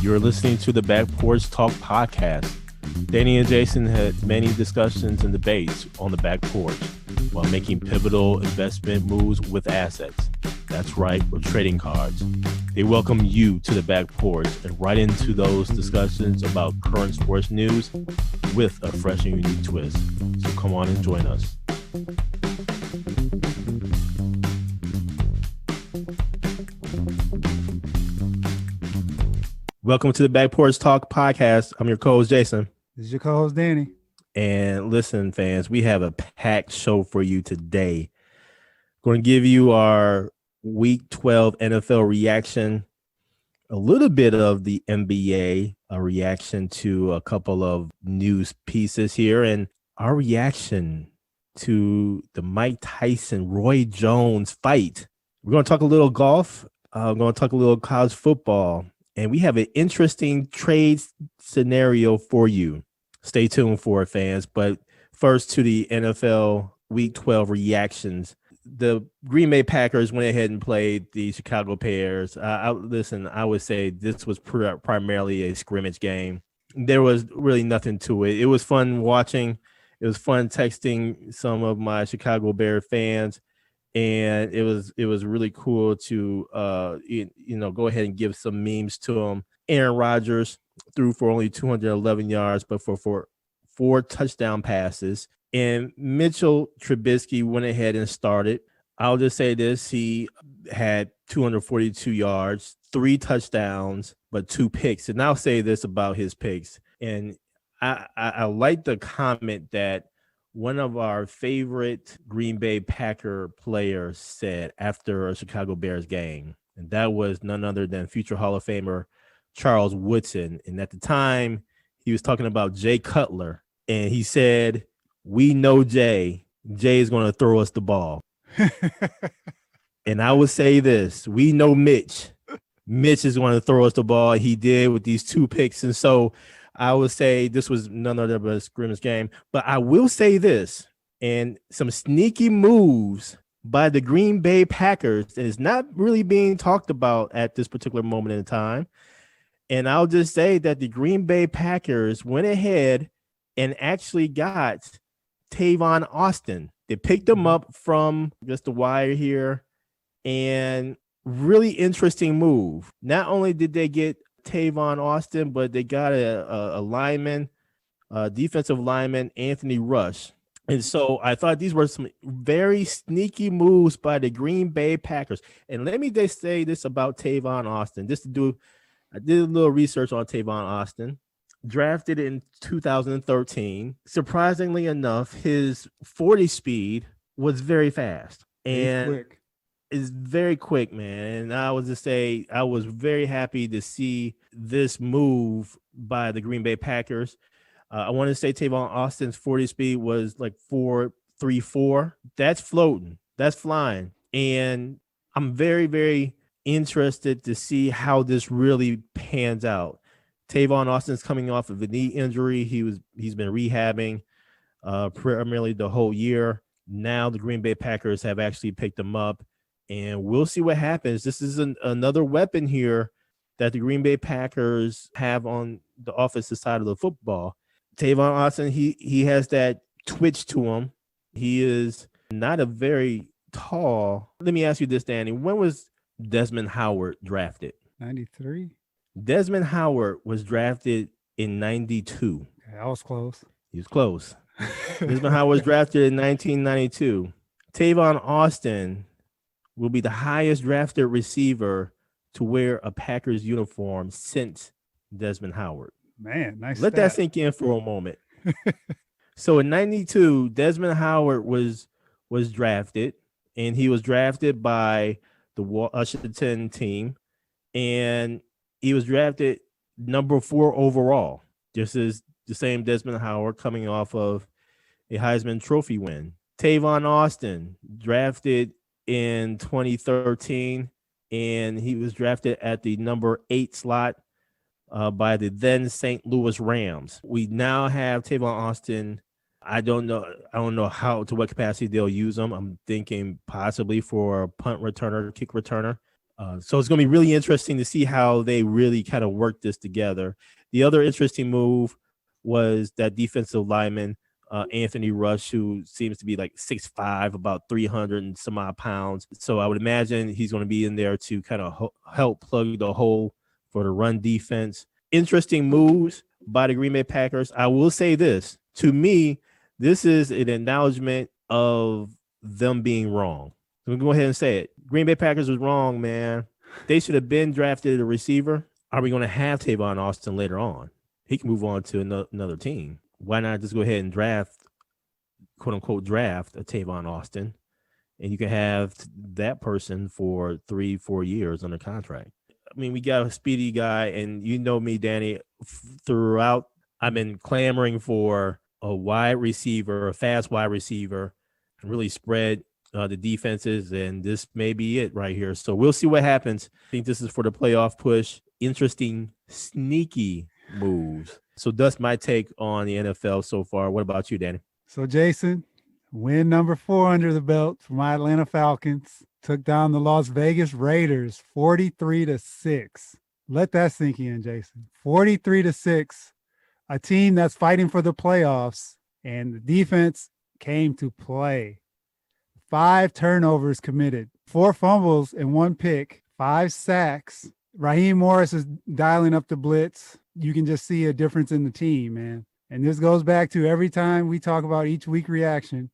You're listening to the Back Porch Talk podcast. Danny and Jason had many discussions and debates on the back porch while making pivotal investment moves with assets. That's right, with trading cards. They welcome you to the back porch and right into those discussions about current sports news with a fresh and unique twist. So come on and join us. Welcome to the Back Porch Talk podcast. I'm your co-host, Jason. This is your co-host, Danny. And listen, fans, we have a packed show for you today. Going to give you our Week 12 NFL reaction, a little bit of the NBA, a reaction to a couple of news pieces here, and our reaction to the Mike Tyson, Roy Jones fight. We're going to talk a little golf. We're going to talk a little college football. And we have an interesting trade scenario for you. Stay tuned for it, fans. But first to the NFL Week 12 reactions. The Green Bay Packers went ahead and played the Chicago Bears. I would say this was primarily a scrimmage game. There was really nothing to it. It was fun watching. It was fun texting some of my Chicago Bear fans. And it was really cool to go ahead and give some memes to him. Aaron Rodgers threw for only 211 yards, but for 4 touchdown passes. And Mitchell Trubisky went ahead and started. I'll just say this: he had 242 yards, 3 touchdowns, but 2 picks. And I'll say this about his picks. And I like the comment that one of our favorite Green Bay Packer players said after a Chicago Bears game, and that was none other than future Hall of Famer Charles Woodson. And at the time, he was talking about Jay Cutler, and he said, "We know Jay. Jay is going to throw us the ball." And I would say this: we know Mitch. Mitch is going to throw us the ball. He did with these 2 picks, and so I would say this was none other than a scrimmage game. But I will say this, and some sneaky moves by the Green Bay Packers is not really being talked about at this particular moment in time. And I'll just say that the Green Bay Packers went ahead and actually got Tavon Austin. They picked him up from just the wire here, and really interesting move. Not only did they get Tavon Austin, but they got a lineman, defensive lineman, Anthony Rush. And so I thought these were some very sneaky moves by the Green Bay Packers. And let me just say this about Tavon Austin. I did a little research on Tavon Austin. Drafted in 2013. Surprisingly enough, his 40 speed was very fast. And quick. Is very quick, man. And I was very happy to see this move by the Green Bay Packers. I want to say Tavon Austin's 40 speed was like 4.34. That's floating. That's flying. And I'm very, very interested to see how this really pans out. Tavon Austin's coming off of a knee injury. He's been rehabbing primarily the whole year. Now the Green Bay Packers have actually picked him up. And we'll see what happens. This is another weapon here that the Green Bay Packers have on the offensive side of the football. Tavon Austin, he has that twitch to him. He is not a very tall. Let me ask you this, Danny. When was Desmond Howard drafted? 93. Desmond Howard was drafted in 92. I was close. He was close. Desmond Howard was drafted in 1992. Tavon Austin will be the highest drafted receiver to wear a Packers uniform since Desmond Howard. Man, nice. Let that sink in for a moment. So in 92, Desmond Howard was drafted, and he was drafted by the Washington team, and he was drafted number 4 overall, just as the same Desmond Howard coming off of a Heisman Trophy win. Tavon Austin drafted in 2013, and he was drafted at the number 8 slot by the then St. Louis Rams. We now have Tavon Austin. I don't know to what capacity they'll use him. I'm thinking possibly for a punt returner, kick returner. So it's going to be really interesting to see how they really kind of work this together. The other interesting move was that defensive lineman, Anthony Rush, who seems to be like 6'5", about 300 and some odd pounds. So I would imagine he's going to be in there to kind of help plug the hole for the run defense. Interesting moves by the Green Bay Packers. I will say this. To me, this is an acknowledgement of them being wrong. So we'll go ahead and say it. Green Bay Packers was wrong, man. They should have been drafted a receiver. Are we going to have Tavon Austin later on? He can move on to another team. Why not just go ahead and draft, quote unquote, draft a Tavon Austin, and you can have that person for 3-4 years under contract. I mean, we got a speedy guy, and you know me, Danny, throughout, I've been clamoring for a wide receiver, a fast wide receiver, and really spread the defenses, and this may be it right here. So we'll see what happens. I think this is for the playoff push. Interesting, sneaky moves. So that's my take on the NFL so far. What about you, Danny? So, Jason, win number 4 under the belt for my Atlanta Falcons. Took down the Las Vegas Raiders 43-6. Let that sink in, Jason. 43-6. A team that's fighting for the playoffs, and the defense came to play. 5 turnovers committed, 4 fumbles and 1 pick, 5 sacks. Raheem Morris is dialing up the blitz. You can just see a difference in the team, man. And this goes back to every time we talk about each week reaction.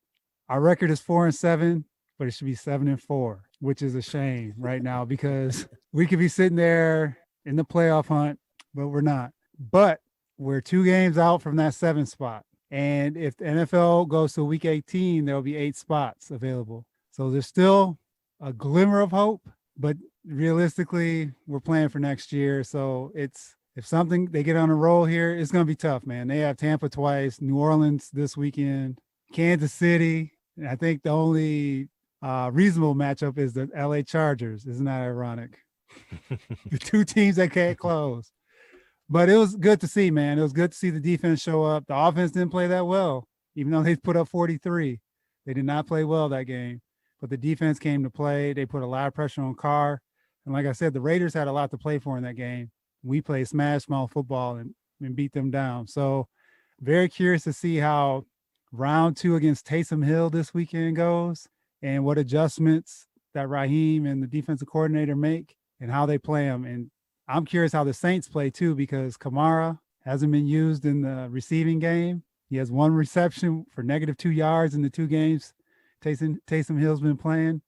Our record is 4-7, but it should be 7-4, which is a shame right now because we could be sitting there in the playoff hunt, but we're not. But we're 2 games out from that 7 spot. And if the NFL goes to week 18, there'll be 8 spots available. So there's still a glimmer of hope, but realistically, we're playing for next year. So it's, if something, they get on a roll here, it's going to be tough, man. They have Tampa twice, New Orleans this weekend, Kansas City. And I think the only reasonable matchup is the LA Chargers. Isn't that ironic? The 2 teams that can't close. But it was good to see, man. It was good to see the defense show up. The offense didn't play that well, even though they put up 43. They did not play well that game. But the defense came to play. They put a lot of pressure on Carr. And like I said, the Raiders had a lot to play for in that game. We played smash mouth football and beat them down. So very curious to see how round 2 against Taysom Hill this weekend goes and what adjustments that Raheem and the defensive coordinator make and how they play them. And I'm curious how the Saints play too, because Kamara hasn't been used in the receiving game. He has 1 reception for -2 yards in the 2 games Taysom Hill's been playing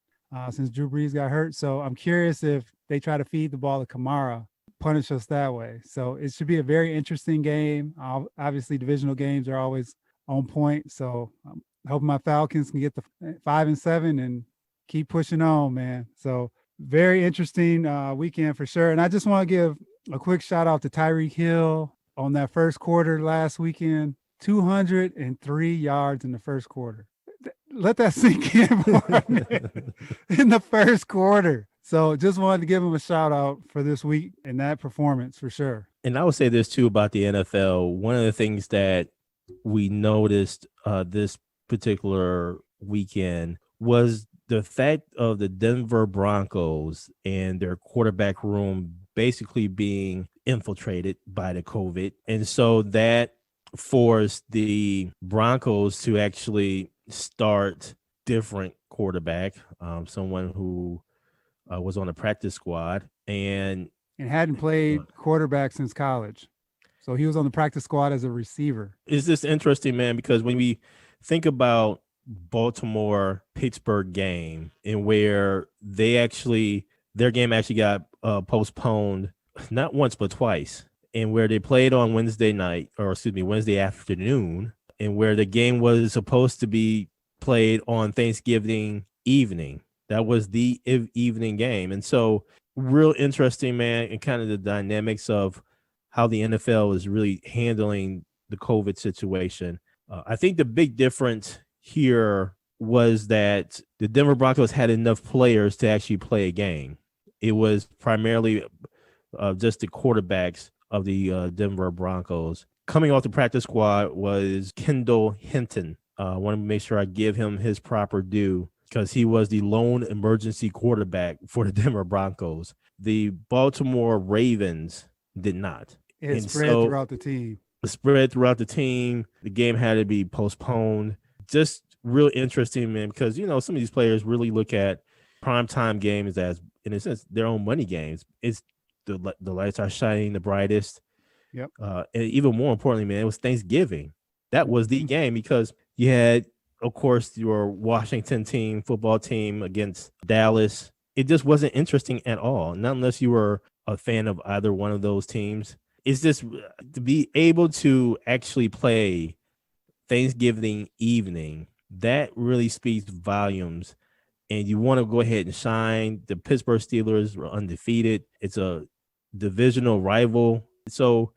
since Drew Brees got hurt. So I'm curious if they try to feed the ball to Kamara, punish us that way. So it should be a very interesting game. Obviously, divisional games are always on point. So I'm hoping my Falcons can get the 5-7 and keep pushing on, man. So very interesting weekend for sure. And I just want to give a quick shout out to Tyreek Hill on that first quarter last weekend. 203 yards in the first quarter. Let that sink in for a minute. In the first quarter. So just wanted to give him a shout out for this week and that performance for sure. And I would say this too about the NFL. One of the things that we noticed this particular weekend was the fact of the Denver Broncos and their quarterback room basically being infiltrated by the COVID. And so that forced the Broncos to actually start different quarterback, someone who was on the practice squad and hadn't played quarterback since college. So he was on the practice squad as a receiver. It's just interesting, man, because when we think about Baltimore-Pittsburgh game and where their game actually got postponed not once but twice, and where they played on Wednesday afternoon, and where the game was supposed to be played on Thanksgiving evening. That was the evening game. And so real interesting, man, and kind of the dynamics of how the NFL is really handling the COVID situation. I think the big difference here was that the Denver Broncos had enough players to actually play a game. It was primarily just the quarterbacks of the Denver Broncos. Coming off the practice squad was Kendall Hinton. I want to make sure I give him his proper due. because he was the lone emergency quarterback for the Denver Broncos. The Baltimore Ravens did not. It And spread so throughout the team. the spread throughout the team, the game had to be postponed. Just real interesting, man, because, some of these players really look at primetime games as, in a sense, their own money games. It's the lights are shining the brightest. Yep. And even more importantly, man, it was Thanksgiving. That was the game because you had, of course, your Washington football team against Dallas. It just wasn't interesting at all. Not unless you were a fan of either one of those teams. It's just to be able to actually play Thanksgiving evening, that really speaks volumes. And you want to go ahead and shine. The Pittsburgh Steelers were undefeated. It's a divisional rival. So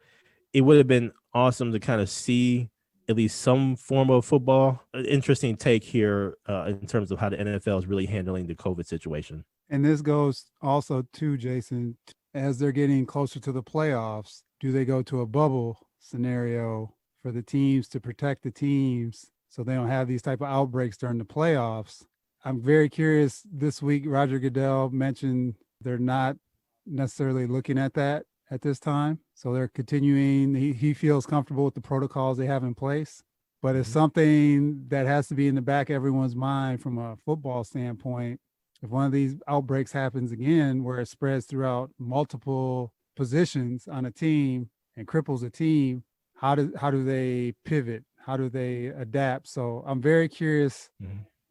it would have been awesome to kind of see at least some form of football. An interesting take here in terms of how the NFL is really handling the COVID situation. And this goes also to Jason, as they're getting closer to the playoffs, do they go to a bubble scenario for the teams to protect the teams so they don't have these type of outbreaks during the playoffs? I'm very curious. This week, Roger Goodell mentioned they're not necessarily looking at that at this time. So they're continuing. He feels comfortable with the protocols they have in place. But it's something that has to be in the back of everyone's mind from a football standpoint. If one of these outbreaks happens again, where it spreads throughout multiple positions on a team and cripples a team, how do they pivot? How do they adapt? So I'm very curious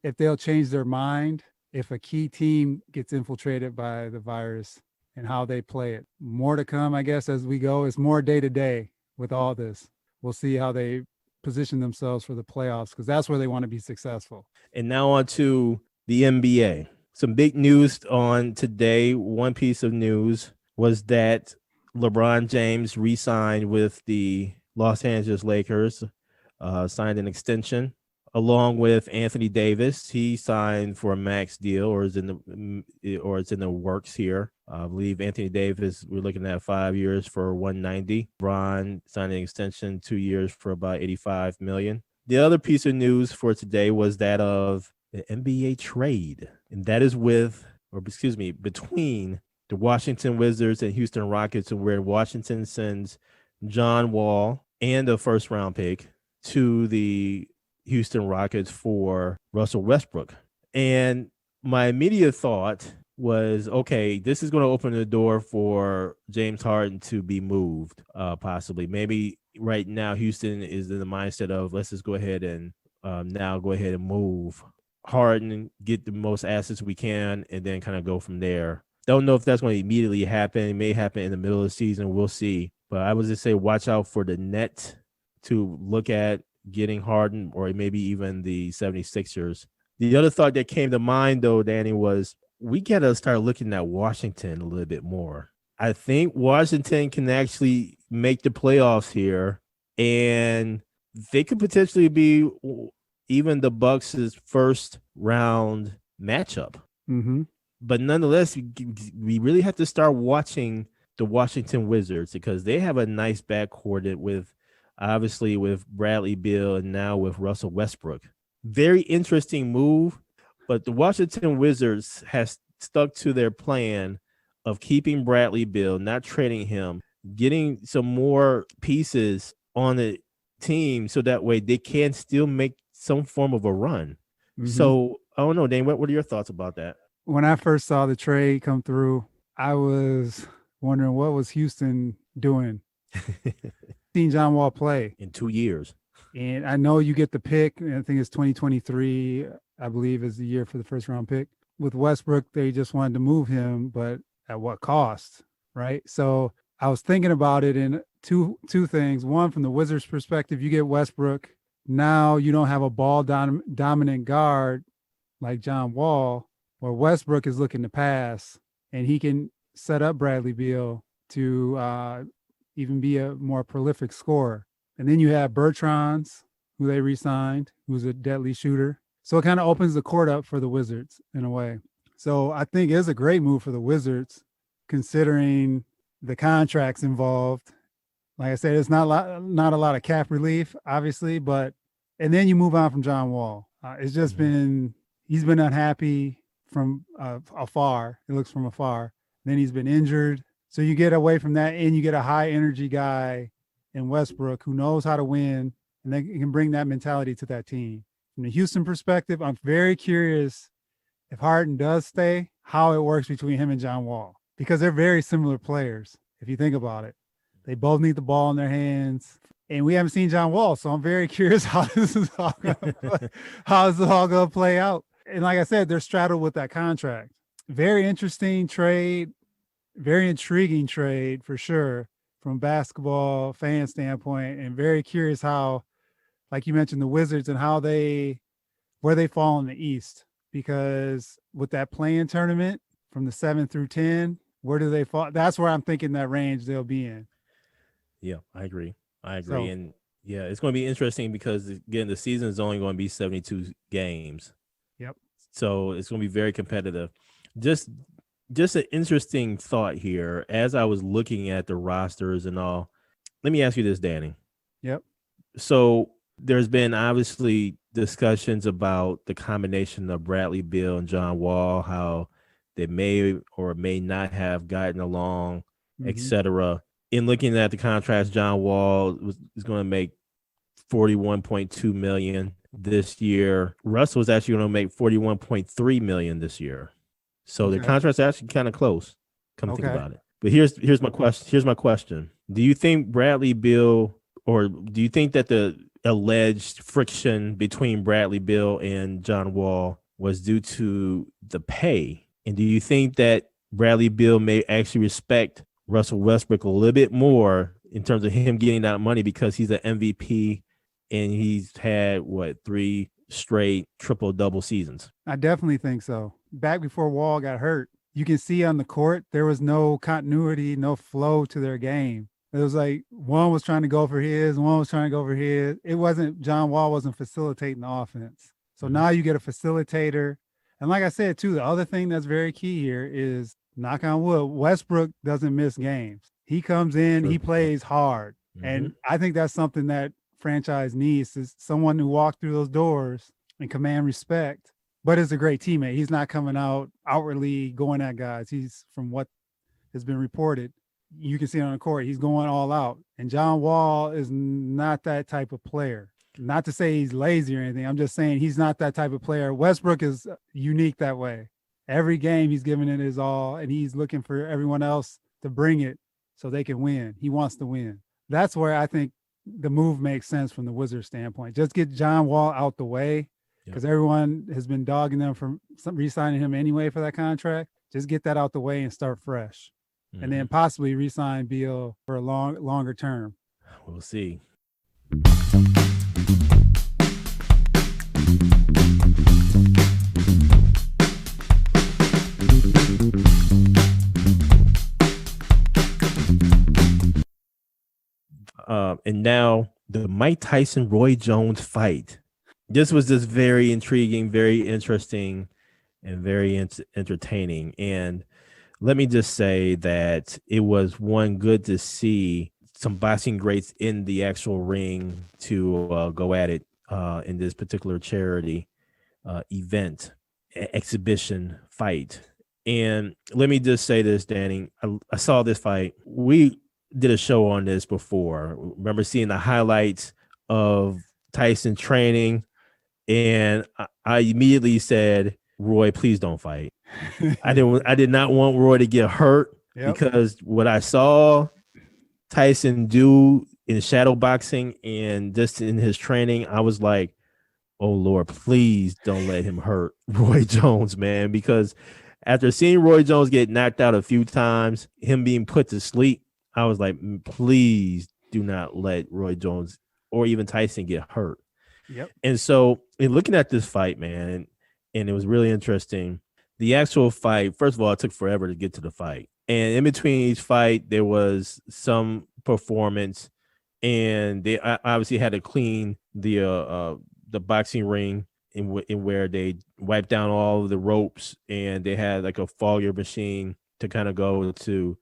if they'll change their mind if a key team gets infiltrated by the virus and how they play it. More to come, I guess, as we go. It's more day to day with all this. We'll see how they position themselves for the playoffs because that's where they want to be successful. And now on to the NBA. Some big news on today. One piece of news was that LeBron James re-signed with the Los Angeles Lakers, signed an extension along with Anthony Davis. He signed for a max deal, or it's in the works here. I believe Anthony Davis, we're looking at 5 years for $190. LeBron signed an extension 2 years for about $85 million. The other piece of news for today was that of the NBA trade, and that is between the Washington Wizards and Houston Rockets, and where Washington sends John Wall and a first-round pick to the Houston Rockets for Russell Westbrook. And my immediate thought was, okay, this is going to open the door for James Harden to be moved, possibly. Maybe right now Houston is in the mindset of, let's just go ahead and move Harden, get the most assets we can, and then kind of go from there. Don't know if that's going to immediately happen. It may happen in the middle of the season. We'll see. But I would just say watch out for the net to look at getting Harden, or maybe even the 76ers. The other thought that came to mind, though, Danny, was we got to start looking at Washington a little bit more. I think Washington can actually make the playoffs here, and they could potentially be even the Bucks' first round matchup. But nonetheless, we really have to start watching the Washington Wizards because they have a nice backcourt with Bradley Beal and now with Russell Westbrook. Very interesting move, but the Washington Wizards has stuck to their plan of keeping Bradley Beal, not trading him, getting some more pieces on the team so that way they can still make some form of a run. So I don't know, Dane, what are your thoughts about that? When I first saw the trade come through, I was wondering what was Houston doing. Seen John Wall play in 2 years. And I know you get the pick. I think it's 2023, I believe, is the year for the first round pick. With Westbrook, they just wanted to move him, but at what cost, right? So I was thinking about it in two things. One, from the Wizards' perspective, you get Westbrook. Now you don't have a ball dominant guard like John Wall, where Westbrook is looking to pass, and he can set up Bradley Beal to even be a more prolific scorer. And then you have Bertrand's, who they re-signed, who's a deadly shooter. So it kind of opens the court up for the Wizards in a way. So I think it's a great move for the Wizards, considering the contracts involved. Like I said, it's not a lot of cap relief, obviously, and then you move on from John Wall. It's just been He's been unhappy from afar. It looks from afar. Then he's been injured. So you get away from that and you get a high energy guy in Westbrook who knows how to win, and they can bring that mentality to that team. From the Houston perspective, I'm very curious if Harden does stay, how it works between him and John Wall, because they're very similar players. If you think about it, they both need the ball in their hands, and we haven't seen John Wall. So I'm very curious how this is all going to play out. And like I said, they're straddled with that contract. Very interesting trade, very intriguing trade for sure from a basketball fan standpoint, and very curious how, like you mentioned, the Wizards and where they fall in the East, because with that play-in tournament from the 7 through 10, where do they fall? That's where I'm thinking that range they'll be in. Yeah, I agree. And yeah, it's going to be interesting because, again, the season is only going to be 72 games. Yep. So it's going to be very competitive. Just an interesting thought here. As I was looking at the rosters and all, let me ask you this, Danny. Yep. So there's been obviously discussions about the combination of Bradley Beal and John Wall, how they may or may not have gotten along, etc. In looking at the contracts, John Wall is going to make $41.2 million this year. Russell is actually going to make $41.3 million this year. So the contracts are actually kind of close. Come to think about it. But here's my question. Here's my question. Do you think Bradley Beal, or do you think that the alleged friction between Bradley Beal and John Wall was due to the pay? And do you think that Bradley Beal may actually respect Russell Westbrook a little bit more in terms of him getting that money because he's an MVP and he's had 3 straight triple-double seasons? I definitely think so. Back before Wall got hurt, you can see on the court there was no continuity, no flow to their game. It was like one was trying to go for his, one was trying to go for his. It wasn't, John Wall wasn't facilitating the offense. So now you get a facilitator. And like I said, too, the other thing that's very key here is, knock on wood, Westbrook doesn't miss games. He comes in, he plays hard. And I think that's something that franchise needs, is someone who walked through those doors and command respect, but is a great teammate. He's not coming out outwardly going at guys. He's, from what has been reported, you can see on the court, he's going all out. And John Wall is not that type of player. Not to say he's lazy or anything. I'm just saying he's not that type of player. Westbrook is unique that way. Every game he's giving it his all, and he's looking for everyone else to bring it so they can win. He wants to win. That's where I think the move makes sense from the Wizards standpoint. Just get John Wall out the way, because everyone has been dogging them for re-signing him anyway for that contract. Just get that out the way and start fresh. And then possibly re-sign Beal for a longer term. We'll see. And now the Mike Tyson Roy Jones fight. This was just very intriguing, very interesting, and very entertaining. And let me just say that it was good to see some boxing greats in the actual ring to go at it in this particular charity event, exhibition fight. And let me just say this, Danny, I saw this fight. We did a show on this before. Remember seeing the highlights of Tyson training, and I immediately said, Roy, please don't fight. I did not want Roy to get hurt, because what I saw Tyson do in shadow boxing and just in his training, I was like, oh Lord, please don't let him hurt Roy Jones, man. Because after seeing Roy Jones get knocked out a few times, him being put to sleep, I was like, please do not let Roy Jones or even Tyson get hurt. And so in looking at this fight, man, and it was really interesting. The actual fight, first of all, it took forever to get to the fight. And in between each fight, there was some performance, and they obviously had to clean the boxing ring in where they wiped down all of the ropes, and they had like a fogger machine to kind of go to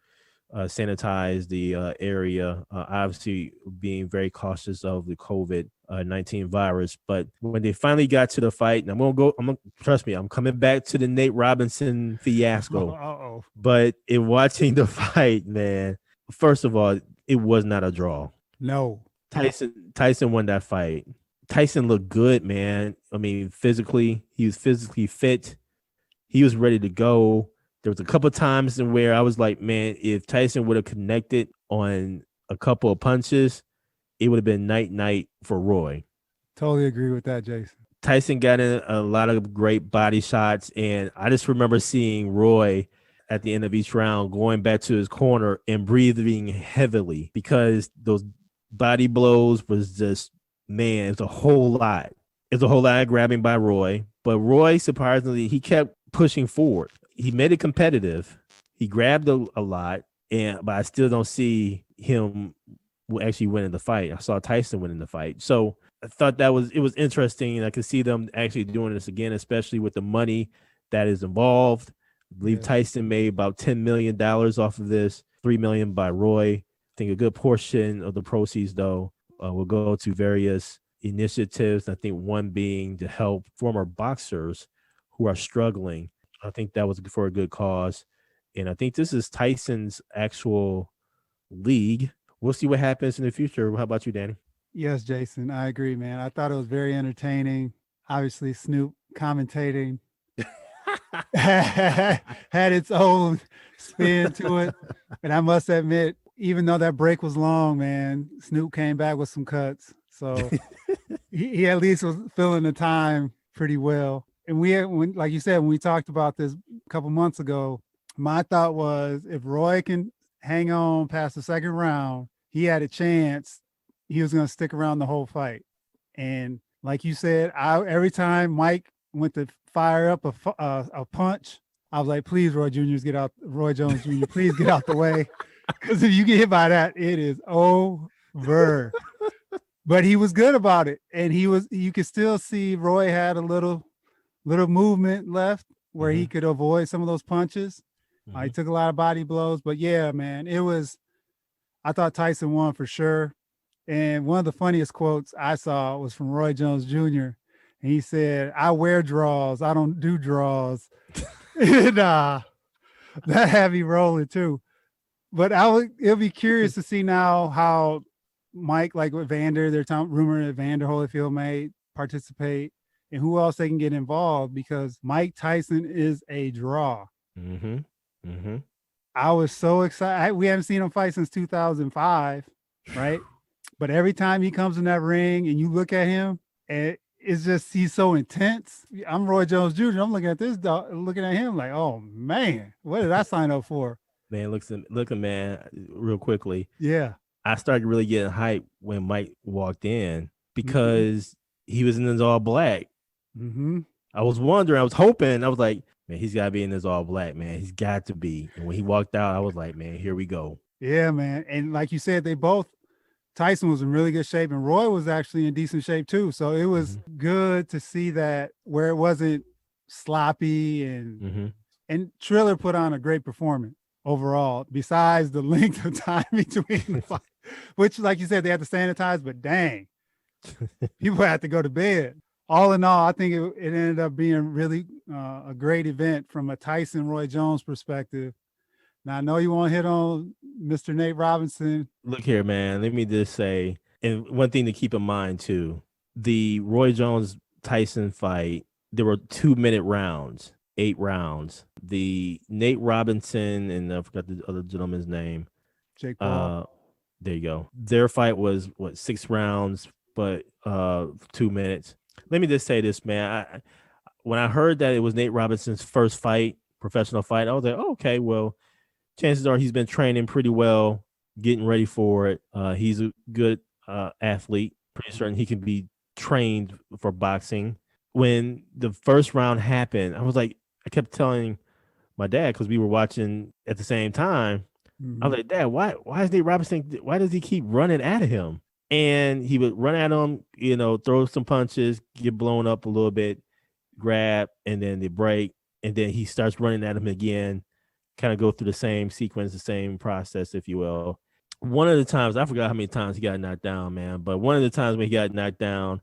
sanitize the area, obviously being very cautious of the COVID COVID-19 virus. But when they finally got to the fight, and trust me, I'm coming back to the Nate Robinson fiasco. Uh-oh. But in watching the fight, man, first of all, it was not a draw. No. Tyson won that fight. Tyson looked good, man. I mean, physically, he was physically fit. He was ready to go. There was a couple of times in where I was like, man, if Tyson would have connected on a couple of punches, it would have been night for Roy. Totally agree with that, Jason. Tyson got in a lot of great body shots, and I just remember seeing Roy at the end of each round going back to his corner and breathing heavily because those body blows was just, man, it's a whole lot. It's a whole lot of grabbing by Roy, but Roy, surprisingly, he kept pushing forward. He made it competitive. He grabbed a lot, but I still don't see him actually winning the fight. I saw Tyson winning the fight. So I thought it was interesting, and I could see them actually doing this again, especially with the money that is involved. I believe Tyson made about $10 million off of this, $3 million by Roy. I think a good portion of the proceeds, though, will go to various initiatives. I think one being to help former boxers who are struggling. I think that was for a good cause. And I think this is Tyson's actual league. We'll see what happens in the future. How about you, Danny? Yes, Jason, I agree, man. I thought it was very entertaining. Obviously, Snoop commentating had its own spin to it. And I must admit, even though that break was long, man, Snoop came back with some cuts. So he at least was filling the time pretty well. And like you said, when we talked about this a couple months ago, my thought was if Roy can hang on past the second round, he had a chance. He was going to stick around the whole fight. And like you said, every time Mike went to fire up a punch, I was like, please, Roy Jones Jr., please get out the way. Because if you get hit by that, it is over. But he was good about it. And you could still see Roy had a little movement left where he could avoid some of those punches. He took a lot of body blows. But yeah, man, I thought Tyson won for sure. And one of the funniest quotes I saw was from Roy Jones Jr. And he said, I wear draws. I don't do draws. And that had me rolling too. But it'll be curious to see now how Mike, like with Vander, they're rumoring that Vander Holyfield may participate and who else they can get involved because Mike Tyson is a draw. I was so excited. We haven't seen him fight since 2005, right? But every time he comes in that ring and you look at him, it's just, he's so intense. I'm Roy Jones Jr. I'm looking at this dog, looking at him like, oh man, what did I sign up for? Man, look, man, real quickly. Yeah. I started really getting hyped when Mike walked in because he was in his all black. I was wondering, I was hoping, I was like, man, he's got to be in his all black, man. He's got to be. And when he walked out, I was like, man, here we go. Yeah, man. And like you said, Tyson was in really good shape and Roy was actually in decent shape too. So it was good to see that where it wasn't sloppy and Triller put on a great performance overall, besides the length of time between the fight, which like you said, they had to sanitize, but dang, people had to go to bed. All in all, I think it ended up being really a great event from a Tyson Roy Jones perspective. Now, I know you want to hit on Mr. Nate Robinson. Look here, man. Let me just say, and one thing to keep in mind, too, the Roy Jones-Tyson fight, there were 2-minute rounds, 8 rounds. The Nate Robinson, and I forgot the other gentleman's name. Jake Paul. There you go. Their fight was, 6 rounds, but 2 minutes. Let me just say this, man. When I heard that it was Nate Robinson's first fight, professional fight, I was like, oh, okay, well, chances are he's been training pretty well, getting ready for it. He's a good athlete. Pretty certain he can be trained for boxing. When the first round happened, I was like, I kept telling my dad, because we were watching at the same time. I was like, Dad, why is Nate Robinson, why does he keep running at him? And he would run at him, throw some punches, get blown up a little bit, grab, and then they break. And then he starts running at him again, kind of go through the same sequence, the same process, if you will. one of the times, I forgot how many times he got knocked down, man, but one of the times when he got knocked down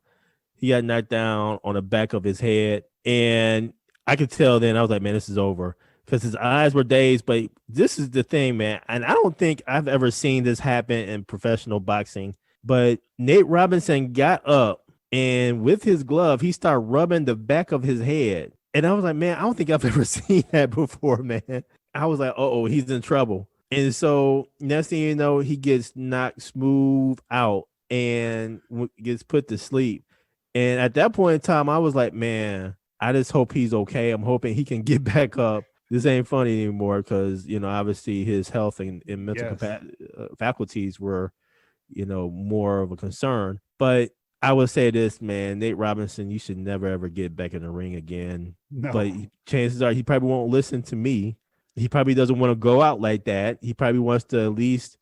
on the back of his head. And I could tell then, I was like, man, this is over because his eyes were dazed. But this is the thing, man. And I don't think I've ever seen this happen in professional boxing. But Nate Robinson got up and with his glove, he started rubbing the back of his head. And I was like, man, I don't think I've ever seen that before, man. I was like, oh, he's in trouble. And so next thing you know, he gets knocked smooth out and gets put to sleep. And at that point in time, I was like, man, I just hope he's okay. I'm hoping he can get back up. This ain't funny anymore because, obviously his health and mental faculties were, more of a concern. But I would say this, man, Nate Robinson, you should never, ever get back in the ring again. No. But chances are he probably won't listen to me. He probably doesn't want to go out like that. He probably wants to at least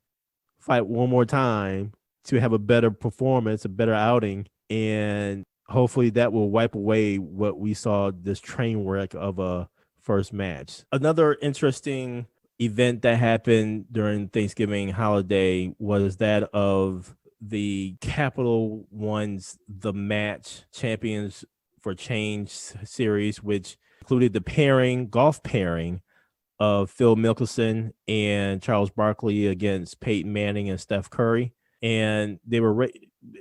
fight one more time to have a better performance, a better outing. And hopefully that will wipe away what we saw, this train wreck of a first match. Another interesting event that happened during Thanksgiving holiday was that of the Capital One's The Match Champions for Change series, which included the golf pairing of Phil Mickelson and Charles Barkley against Peyton Manning and Steph Curry. And they were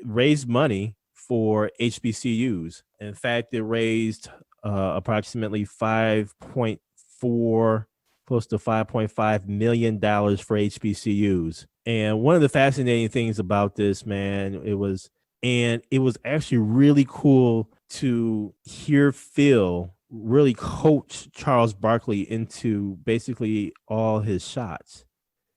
raised money for HBCUs. In fact, it raised approximately 5.4, close to $5.5 million for HBCUs. And one of the fascinating things about this, man, it was actually really cool to hear Phil really coach Charles Barkley into basically all his shots.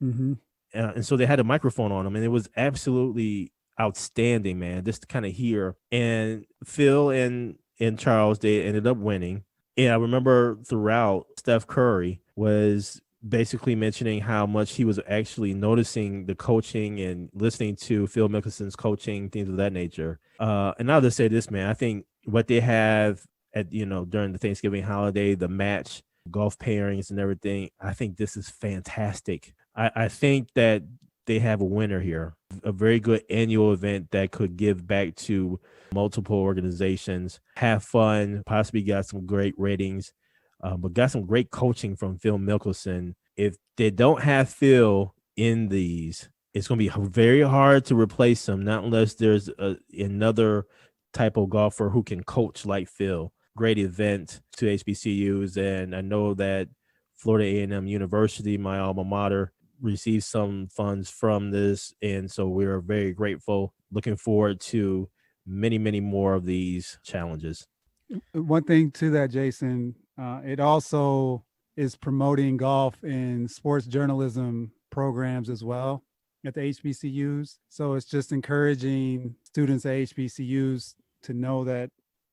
Mm-hmm. And so they had a microphone on him, and it was absolutely outstanding, man, just to kind of hear. And Phil and Charles, they ended up winning. And I remember throughout, Steph Curry was basically mentioning how much he was actually noticing the coaching and listening to Phil Mickelson's coaching, things of that nature. And I'll just say this, man, I think what they have during the Thanksgiving holiday, the match, golf pairings and everything, I think this is fantastic. I think that they have a winner here, a very good annual event that could give back to multiple organizations, have fun, possibly got some great ratings, but got some great coaching from Phil Mickelson. If they don't have Phil in these, it's going to be very hard to replace him, not unless there's another type of golfer who can coach like Phil. Great event to HBCUs, and I know that Florida A&M University, my alma mater, received some funds from this, and so we are very grateful. Looking forward to many, many more of these challenges. One thing to that, Jason, it also is promoting golf in sports journalism programs as well at the HBCUs. So it's just encouraging students at HBCUs to know that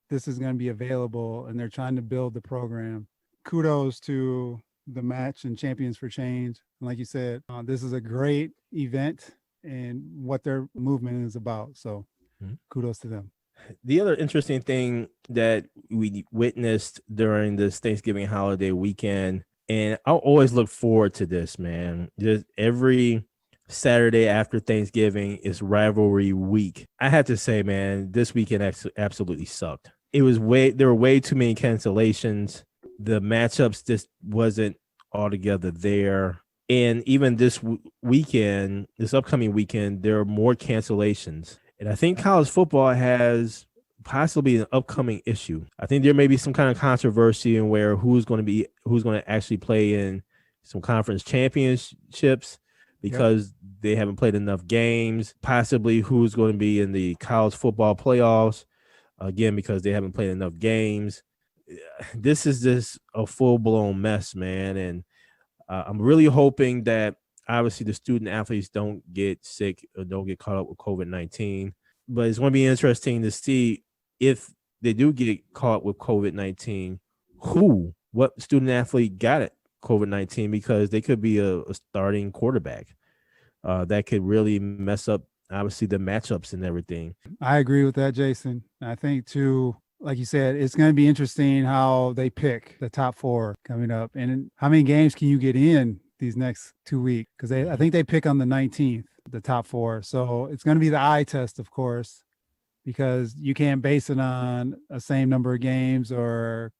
this is going to be available, and they're trying to build the program. Kudos to the match and Champions for Change. And like you said, this is a great event and what their movement is about. So kudos to them. The other interesting thing that we witnessed during this Thanksgiving holiday weekend, and I'll always look forward to this, man, just every Saturday after Thanksgiving is rivalry week. I have to say, man, this weekend absolutely sucked. There were way too many cancellations. The matchups just wasn't altogether there. And even this upcoming weekend, there are more cancellations. And I think college football has possibly an upcoming issue. I think there may be some kind of controversy in where who's going to actually play in some conference championships because they haven't played enough games, possibly who's going to be in the college football playoffs, again, because they haven't played enough games. This is just a full-blown mess, man. And I'm really hoping that obviously the student athletes don't get sick or don't get caught up with COVID-19. But it's going to be interesting to see if they do get caught with COVID-19, what student athlete got it COVID-19, because they could be a starting quarterback that could really mess up, obviously, the matchups and everything. I agree with that, Jason. I think, too, like you said, it's going to be interesting how they pick the top four coming up. And how many games can you get in these next 2 weeks because I think they pick on the 19th, the top 4. So it's going to be the eye test, of course, because you can't base it on a same number of games or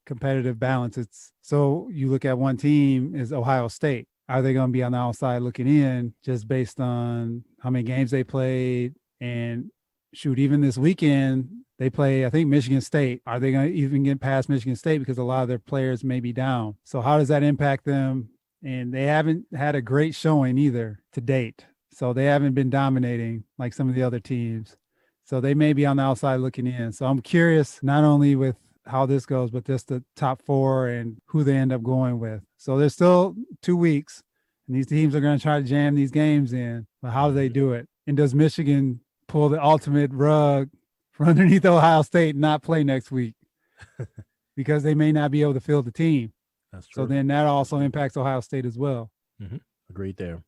competitive balance. It's so you look at one team is Ohio State. Are they going to be on the outside looking in just based on how many games they played? And shoot, even this weekend, they play, I think, Michigan State. Are they going to even get past Michigan State because a lot of their players may be down? So how does that impact them? And they haven't had a great showing either to date. So they haven't been dominating like some of the other teams. So they may be on the outside looking in. So I'm curious not only with how this goes, but just the top 4 and who they end up going with. So there's still 2 weeks, and these teams are going to try to jam these games in. But how do they do it? And does Michigan pull the ultimate rug from underneath Ohio State and not play next week because they may not be able to field the team? That's true. So then that also impacts Ohio State as well. Mm-hmm. Agreed there.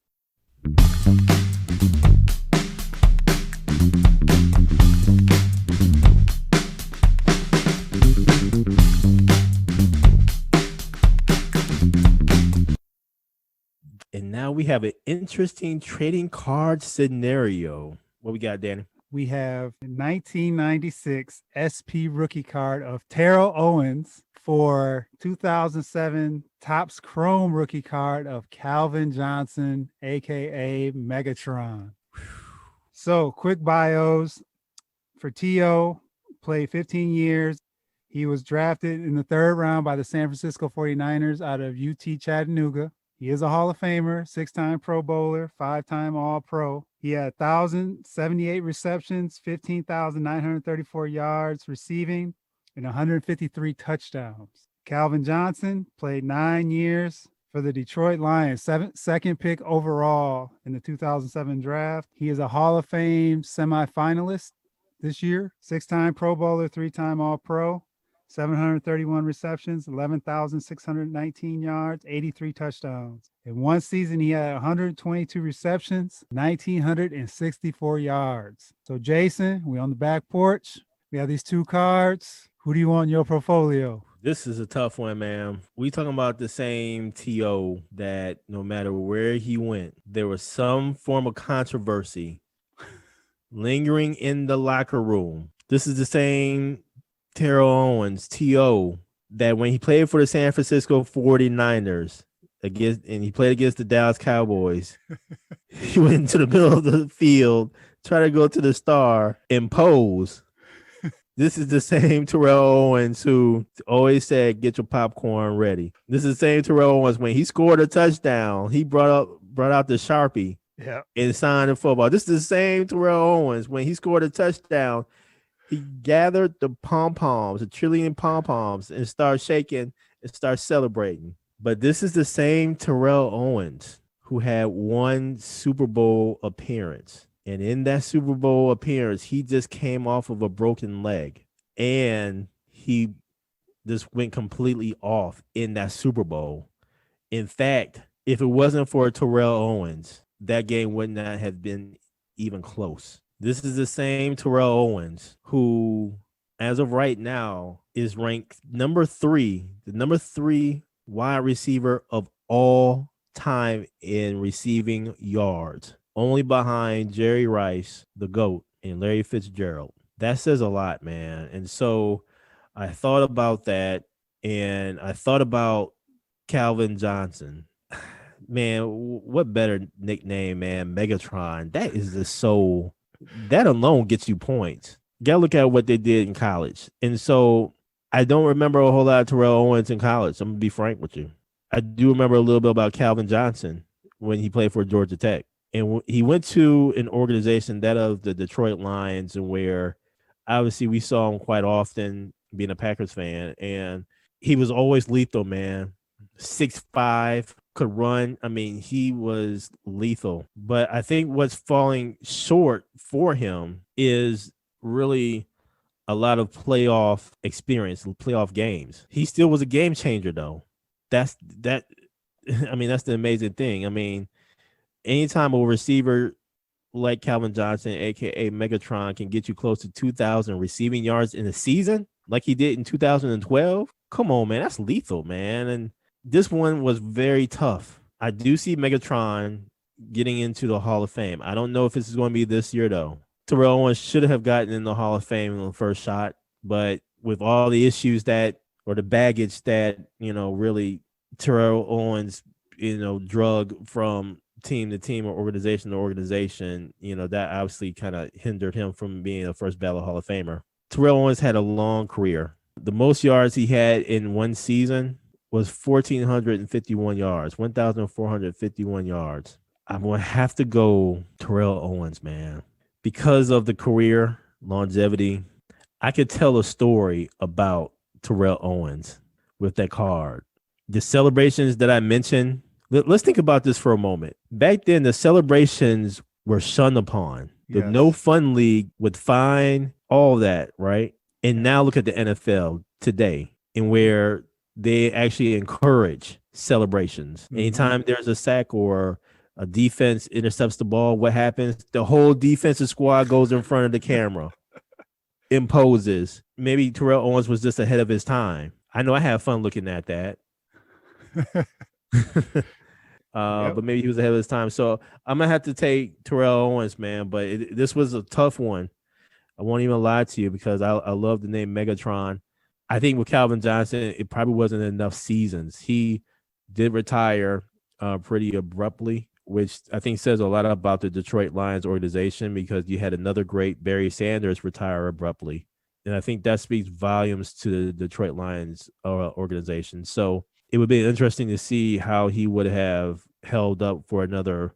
And now we have an interesting trading card scenario. What we got, Danny? We have a 1996 SP rookie card of Terrell Owens for 2007 Topps Chrome rookie card of Calvin Johnson, a.k.a. Megatron. So quick bios for T.O., played 15 years. He was drafted in the 3rd round by the San Francisco 49ers out of UT Chattanooga. He is a Hall of Famer, 6-time Pro Bowler, 5-time All-Pro. He had 1,078 receptions, 15,934 yards receiving, and 153 touchdowns. Calvin Johnson played 9 years for the Detroit Lions, second pick overall in the 2007 draft. He is a Hall of Fame semifinalist this year, 6-time Pro Bowler, 3-time All-Pro. 731 receptions, 11,619 yards, 83 touchdowns. In one season, he had 122 receptions, 1,964 yards. So, Jason, we on the back porch. We have these 2 cards. Who do you want in your portfolio? This is a tough one, man. We talking about the same T.O. that no matter where he went, there was some form of controversy lingering in the locker room. This is the same Terrell Owens, T.O., that when he played for the San Francisco 49ers and he played against the Dallas Cowboys, he went into the middle of the field, tried to go to the star and pose. This is the same Terrell Owens who always said, "Get your popcorn ready." This is the same Terrell Owens when he scored a touchdown, he brought out the Sharpie and signed the football. This is the same Terrell Owens when he scored a touchdown. He gathered the pom-poms, the trillion pom-poms, and started shaking and started celebrating. But this is the same Terrell Owens who had one Super Bowl appearance. And in that Super Bowl appearance, he just came off of a broken leg. And he just went completely off in that Super Bowl. In fact, if it wasn't for Terrell Owens, that game would not have been even close. This is the same Terrell Owens who, as of right now, is ranked number 3, the number 3 wide receiver of all time in receiving yards, only behind Jerry Rice, the GOAT, and Larry Fitzgerald. That says a lot, man. And so I thought about that, and I thought about Calvin Johnson. Man, what better nickname, man? Megatron. That is the soul. That alone gets you points. You gotta look at what they did in college. And so I don't remember a whole lot of Terrell Owens in college. I'm gonna be frank with you. I do remember a little bit about Calvin Johnson when he played for Georgia Tech. And he went to an organization, that of the Detroit Lions, and where obviously we saw him quite often, being a Packers fan. And he was always lethal, man. 6'5", could run. I mean, he was lethal. But I think what's falling short for him is really a lot of playoff experience, playoff games. He still was a game changer, though. That's the amazing thing. I mean, anytime a receiver like Calvin Johnson, a.k.a. Megatron, can get you close to 2,000 receiving yards in a season, like he did in 2012, come on, man. That's lethal, man. And this one was very tough. I do see Megatron getting into the Hall of Fame. I don't know if this is going to be this year, though. Terrell Owens should have gotten in the Hall of Fame in the first shot, but with all the issues or the baggage that, really Terrell Owens, drug from team to team or organization to organization, that obviously kind of hindered him from being a first ballot Hall of Famer. Terrell Owens had a long career. The most yards he had in one season was 1,451 yards, 1,451 yards. I'm going to have to go Terrell Owens, man. Because of the career longevity, I could tell a story about Terrell Owens with that card. The celebrations that I mentioned, let's think about this for a moment. Back then, the celebrations were shunned upon. The No Fun League would fine all that, right? And now look at the NFL today, and where they actually encourage celebrations. Mm-hmm. Anytime there's a sack or a defense intercepts the ball, what happens? The whole defensive squad goes in front of the camera, imposes. Maybe Terrell Owens was just ahead of his time. I know I have fun looking at that. But maybe he was ahead of his time. So I'm going to have to take Terrell Owens, man. But this was a tough one. I won't even lie to you because I love the name Megatron. I think with Calvin Johnson, it probably wasn't enough seasons. He did retire pretty abruptly, which I think says a lot about the Detroit Lions organization, because you had another great Barry Sanders retire abruptly. And I think that speaks volumes to the Detroit Lions organization. So it would be interesting to see how he would have held up for another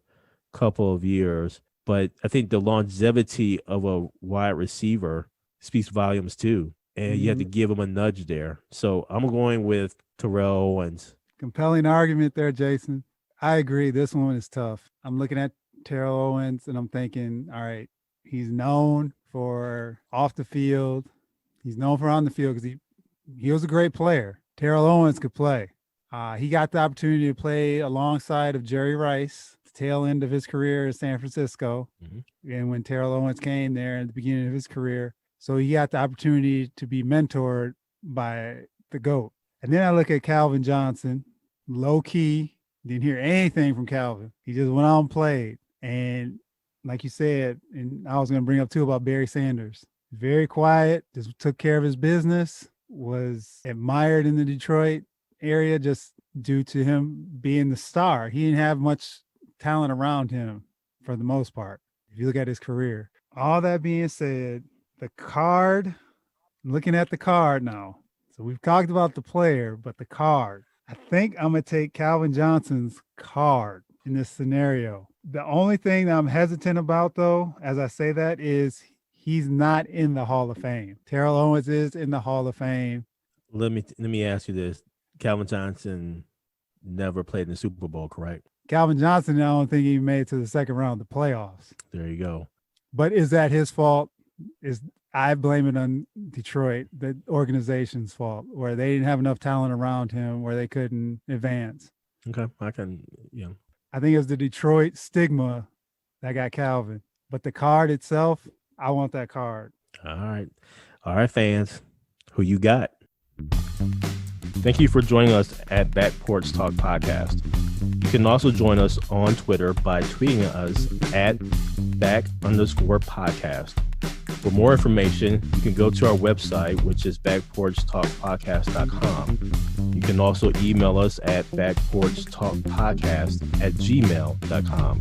couple of years. But I think the longevity of a wide receiver speaks volumes too. And you have to give him a nudge there. So I'm going with Terrell Owens. Compelling argument there, Jason. I agree. This one is tough. I'm looking at Terrell Owens and I'm thinking, all right, he's known for off the field. He's known for on the field because he was a great player. Terrell Owens could play. He got the opportunity to play alongside of Jerry Rice, the tail end of his career in San Francisco. Mm-hmm. And when Terrell Owens came there at the beginning of his career, so he got the opportunity to be mentored by the GOAT. And then I look at Calvin Johnson, low key, didn't hear anything from Calvin. He just went out and played. And like you said, and I was going to bring up too about Barry Sanders, very quiet, just took care of his business, was admired in the Detroit area just due to him being the star. He didn't have much talent around him for the most part, if you look at his career. All that being said, the card, I'm looking at the card now. So we've talked about the player, but the card. I think I'm going to take Calvin Johnson's card in this scenario. The only thing that I'm hesitant about, though, as I say that, is he's not in the Hall of Fame. Terrell Owens is in the Hall of Fame. Let me ask you this. Calvin Johnson never played in the Super Bowl, correct? Calvin Johnson, I don't think he made it to the second round of the playoffs. There you go. But is that his fault? I blame it on Detroit, the organization's fault, where they didn't have enough talent around him where they couldn't advance. Okay, I think it's the Detroit stigma that got Calvin. But the card itself, I want that card. All right, fans. Who you got? Thank you for joining us at Back Porch Talk Podcast. You can also join us on Twitter by tweeting us at @back_podcast. For more information, you can go to our website, which is backporchtalkpodcast.com. You can also email us at backporchtalkpodcast@gmail.com.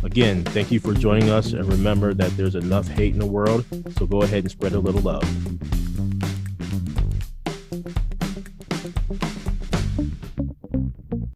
Again, thank you for joining us, and remember that there's enough hate in the world, so go ahead and spread a little love.